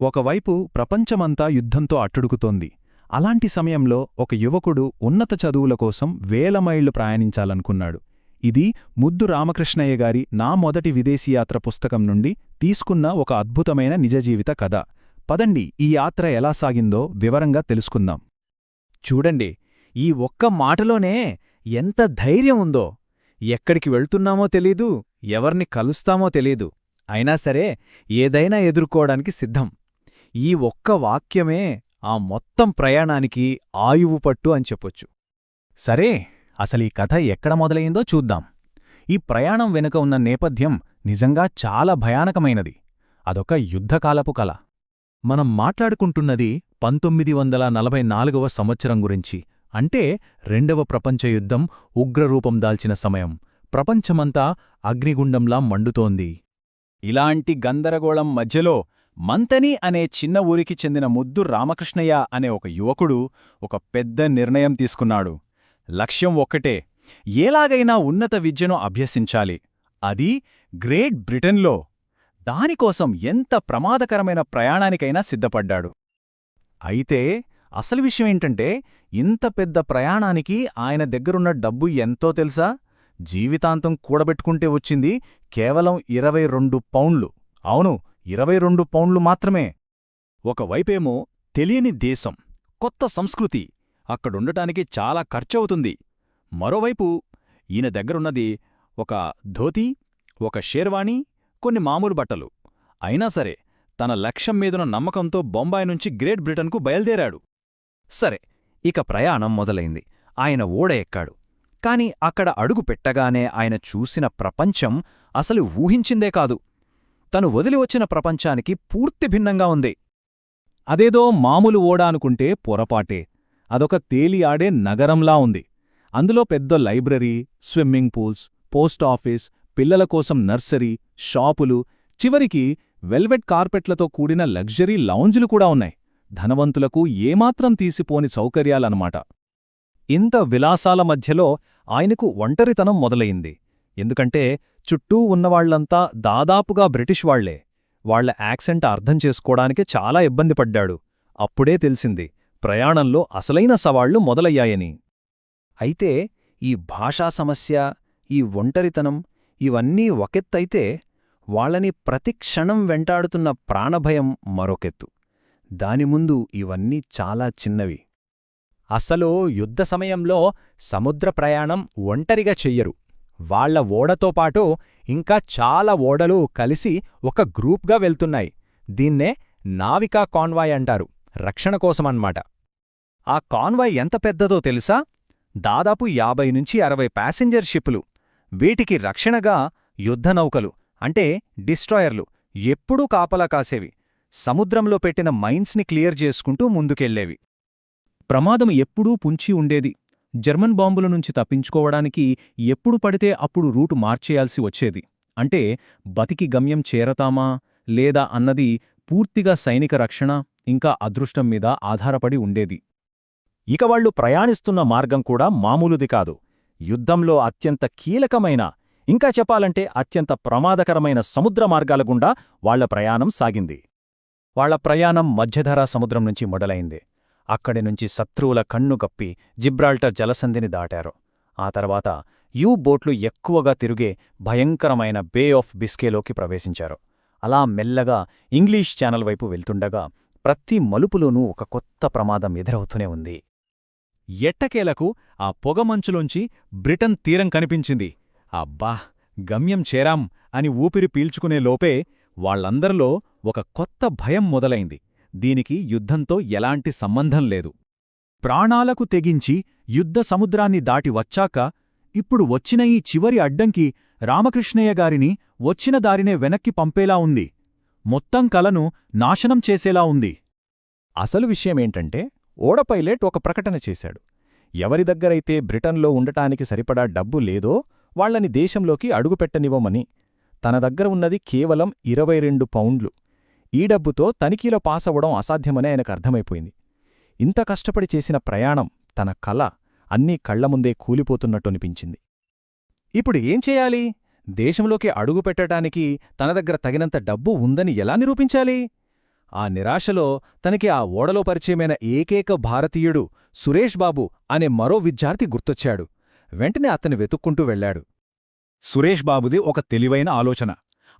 ఒకవైపు ప్రపంచమంతా యుద్ధంతో అట్టుడుకుతోంది. అలాంటి సమయంలో ఒక యువకుడు ఉన్నత చదువుల కోసం వేల మైళ్లు ప్రయాణించాలనుకున్నాడు. ఇది ముద్దు రామకృష్ణయ్య గారి నా మొదటి విదేశీయాత్ర పుస్తకం నుండి తీసుకున్న ఒక అద్భుతమైన నిజజీవిత కథ. పదండి, ఈ యాత్ర ఎలా సాగిందో వివరంగా తెలుసుకుందాం. చూడండి, ఈ ఒక్క మాటలోనే ఎంత ధైర్యం ఉందో! ఎక్కడికి వెళ్తున్నామో తెలీదు, ఎవర్ని కలుస్తామో తెలీదు, అయినా సరే ఏదైనా ఎదుర్కోవడానికి సిద్ధం. ఈ ఒక్క వాక్యమే ఆ మొత్తం ప్రయాణానికి ఆయువు పట్టు అని చెప్పొచ్చు. సరే, అసలీ కథ ఎక్కడ మొదలయిందో చూద్దాం. ఈ ప్రయాణం వెనుక ఉన్న నేపథ్యం నిజంగా చాలా భయానకమైనది. అదొక యుద్ధకాలపు కల. మనం మాట్లాడుకుంటున్నది 1944వ సంవత్సరం గురించి. అంటే రెండవ ప్రపంచ యుద్ధం ఉగ్రరూపం దాల్చిన సమయం. ప్రపంచమంతా అగ్నిగుండంలా మండుతోంది. ఇలాంటి గందరగోళం మధ్యలో మంతని అనే చిన్న ఊరికి చెందిన ముద్దు రామకృష్ణయ్య అనే ఒక యువకుడు ఒక పెద్ద నిర్ణయం తీసుకున్నాడు. లక్ష్యం ఒక్కటే, ఎలాగైనా ఉన్నత విద్యను అభ్యసించాలి, అది గ్రేట్ బ్రిటన్లో. దానికోసం ఎంత ప్రమాదకరమైన ప్రయాణానికైనా సిద్ధపడ్డాడు. అయితే అసలు విషయమేంటంటే, ఇంత పెద్ద ప్రయాణానికి ఆయన దగ్గరున్న డబ్బు ఎంతో తెలుసా? జీవితాంతం కూడబెట్టుకుంటే వచ్చింది కేవలం 22 పౌండ్లు. అవును, 22 పౌండ్లు మాత్రమే. ఒకవైపేమో తెలియని దేశం, కొత్త సంస్కృతి, అక్కడుండటానికి చాలా ఖర్చవుతుంది. మరోవైపు ఈయన దగ్గరున్నది ఒక ధోతీ, ఒక షేర్వాణీ, కొన్ని మామూలు బట్టలు. అయినా సరే తన లక్ష్యం మీదున్న నమ్మకంతో బొంబాయి నుంచి గ్రేట్ బ్రిటన్కు బయల్దేరాడు. సరే, ఇక ప్రయాణం మొదలైంది. ఆయన ఓడ ఎక్కాడు. కాని అక్కడ అడుగు పెట్టగానే ఆయన చూసిన ప్రపంచం అసలు ఊహించిందే కాదు. తను వదిలివచ్చిన ప్రపంచానికి పూర్తి భిన్నంగా ఉంది. అదేదో మామూలు ఓడ అనుకుంటే పొరపాటే. అదొక తేలి ఆడే నగరంలా ఉంది. అందులో పెద్ద లైబ్రరీ, స్విమ్మింగ్ పూల్స్, పోస్టాఫీస్, పిల్లల కోసం నర్సరీ, షాపులు, చివరికి వెల్వెట్ కార్పెట్లతో కూడిన లగ్జరీ లౌంజులు కూడా ఉన్నాయి. ధనవంతులకు ఏమాత్రం తీసిపోని సౌకర్యాలన్నమాట. ఇంత విలాసాల మధ్యలో ఆయనకు ఒంటరితనం మొదలయింది. ఎందుకంటే చుట్టూ ఉన్నవాళ్లంతా దాదాపుగా బ్రిటిష్ వాళ్లే. వాళ్ల యాక్సెంట్ అర్థం చేసుకోవడానికి చాలా ఇబ్బంది పడ్డాడు. అప్పుడే తెలిసింది, ప్రయాణంలో అసలైన సవాళ్లు మొదలయ్యాయని. అయితే ఈ భాషా సమస్య, ఈ ఒంటరితనం, ఇవన్నీ ఒకెత్తైతే వాళ్ళని ప్రతిక్షణం వెంటాడుతున్న ప్రాణభయం మరొకెత్తు. దాని ముందు ఇవన్నీ చాలా చిన్నవి. అసలు యుద్ధ సమయంలో సముద్ర ప్రయాణం ఒంటరిగా చెయ్యరు. వాళ్ల ఓడతో పాటు ఇంకా చాలా ఓడలు కలిసి ఒక గ్రూప్గా వెళ్తున్నాయి. దీన్నే నావికా కాన్వాయ్ అంటారు, రక్షణ కోసమన్మాట. ఆ కాన్వాయ్ ఎంత పెద్దదో తెలుసా? దాదాపు 50 నుంచి 60 ప్యాసింజర్ షిప్పులు. వీటికి రక్షణగా యుద్ధనౌకలు అంటే డిస్ట్రాయర్లు ఎప్పుడూ కాపలా కాసేవి. సముద్రంలో పెట్టిన మైన్స్ని క్లియర్ చేసుకుంటూ ముందుకెళ్లేవి. ప్రమాదం ఎప్పుడూ పుంచి ఉండేది. జర్మన్ బాంబుల నుంచి తప్పించుకోవడానికి ఎప్పుడు పడితే అప్పుడు రూటు మార్చేయాల్సి వచ్చేది. అంటే బతికి గమ్యం చేరతామా లేదా అన్నది పూర్తిగా సైనిక రక్షణ ఇంకా అదృష్టం మీద ఆధారపడి ఉండేది. ఇక వాళ్లు ప్రయాణిస్తున్న మార్గం కూడా మామూలుది కాదు. యుద్ధంలో అత్యంత కీలకమైన, ఇంకా చెప్పాలంటే అత్యంత ప్రమాదకరమైన సముద్ర మార్గాల గుండా వాళ్ల ప్రయాణం సాగింది. వాళ్ల ప్రయాణం మధ్యధరా సముద్రం నుంచి మొదలైంది. అక్కడి నుంచి శత్రువుల కన్నుగప్పి జిబ్రాల్టర్ జలసంధిని దాటారు. ఆ తర్వాత యూ బోట్లు ఎక్కువగా తిరిగే భయంకరమైన బే ఆఫ్ బిస్కేలోకి ప్రవేశించారు. అలా మెల్లగా ఇంగ్లీష్ ఛానల్ వైపు వెళ్తుండగా ప్రతి మలుపులోనూ ఒక కొత్త ప్రమాదం ఎదురవుతూనే ఉంది. ఎట్టకేలకు ఆ పొగమంచులోంచి బ్రిటన్ తీరం కనిపించింది. అబ్బా, గమ్యం చేరాం అని ఊపిరి పీల్చుకునే లోపే వాళ్లందరిలో ఒక కొత్త భయం మొదలైంది. దీనికి యుద్ధంతో ఎలాంటి సంబంధం లేదు. ప్రాణాలకు తెగించి యుద్ధ సముద్రాన్ని దాటి వచ్చాక ఇప్పుడు వచ్చిన ఈ చివరి అడ్డంకి రామకృష్ణయ్య గారిని వచ్చిన దారినే వెనక్కి పంపేలా ఉంది. మొత్తం కలను నాశనం చేసేలా ఉంది. అసలు విషయమేంటంటే, ఓడ పైలట్ ఒక ప్రకటన చేశాడు. ఎవరి దగ్గరైతే బ్రిటన్లో ఉండటానికి సరిపడా డబ్బు లేదో వాళ్లని దేశంలోకి అడుగుపెట్టనివ్వమని. తన దగ్గర ఉన్నది కేవలం 22 పౌండ్లు. ఈ డబ్బుతో తనిఖీలో పాసవడం అసాధ్యమని ఆయనకు అర్థమైపోయింది. ఇంత కష్టపడి చేసిన ప్రయాణం, తన కల అన్నీ కళ్లముందే కూలిపోతున్నట్టు అనిపించింది. ఇప్పుడు ఏం చేయాలి? దేశంలోకి అడుగుపెట్టడానికి తన దగ్గర తగినంత డబ్బు ఉందని ఎలా నిరూపించాలి? ఆ నిరాశలో తనకి ఆ ఓడలో పరిచయమైన ఏకైక భారతీయుడు సురేష్ బాబు అనే మరో విద్యార్థి గుర్తొచ్చాడు. వెంటనే అతన్ని వెతుక్కుంటూ వెళ్లాడు. సురేష్ బాబుది ఒక తెలివైన ఆలోచన.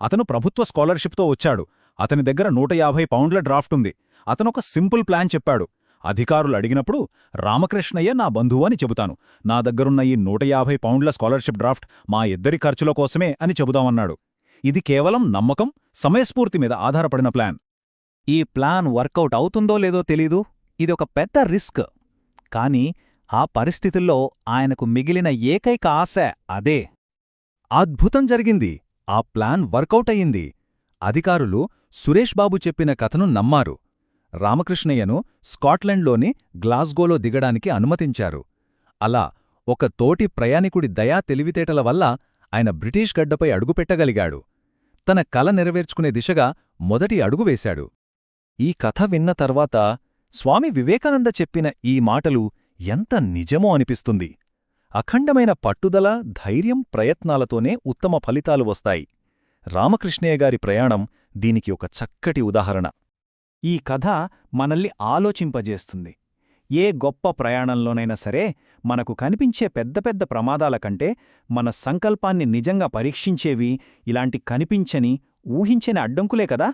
అతను ప్రభుత్వ స్కాలర్షిప్తో వచ్చాడు. అతని దగ్గర 150 పౌండ్ల డ్రాఫ్టుంది. అతనొక సింపుల్ ప్లాన్ చెప్పాడు. అధికారులు అడిగినప్పుడు రామకృష్ణయ్య నా బంధువు అని చెబుతాను. నా దగ్గరున్న ఈ 150 పౌండ్ల స్కాలర్షిప్ డ్రాఫ్ట్ మా ఇద్దరి ఖర్చుల కోసమే అని చెబుదామన్నాడు. ఇది కేవలం నమ్మకం, సమయస్ఫూర్తి మీద ఆధారపడిన ప్లాన్. ఈ ప్లాన్ వర్కౌట్ అవుతుందో లేదో తెలీదు. ఇదొక పెద్ద రిస్క్. కాని ఆ పరిస్థితుల్లో ఆయనకు మిగిలిన ఏకైక ఆశ అదే. అద్భుతం జరిగింది. ఆ ప్లాన్ వర్కౌట్ అయ్యింది. అధికారులు సురేష్ బాబు చెప్పిన కథను నమ్మారు. రామకృష్ణయ్యను స్కాట్లాండ్లోని గ్లాస్గోలో దిగడానికి అనుమతించారు. అలా ఒక తోటి ప్రయాణికుడి దయా తెలివితేటల వల్ల ఆయన బ్రిటిష్ గడ్డపై అడుగుపెట్టగలిగాడు. తన కల నెరవేర్చుకునే దిశగా మొదటి అడుగు వేశాడు. ఈ కథ విన్న తర్వాత స్వామి వివేకానంద చెప్పిన ఈ మాటలు ఎంత నిజమో అనిపిస్తుంది. అఖండమైన పట్టుదల, ధైర్యం, ప్రయత్నాలతోనే ఉత్తమ ఫలితాలు వస్తాయి. రామకృష్ణయ్య గారి ప్రయాణం దీనికి ఒక చక్కటి ఉదాహరణ. ఈ కథ మనల్ని ఆలోచింపజేస్తుంది. ఏ గొప్ప ప్రయాణంలోనైనా సరే మనకు కనిపించే పెద్ద పెద్ద ప్రమాదాల కంటే మన సంకల్పాన్ని నిజంగా పరీక్షించేవి ఇలాంటి కనిపించని, ఊహించని అడ్డంకులే కదా.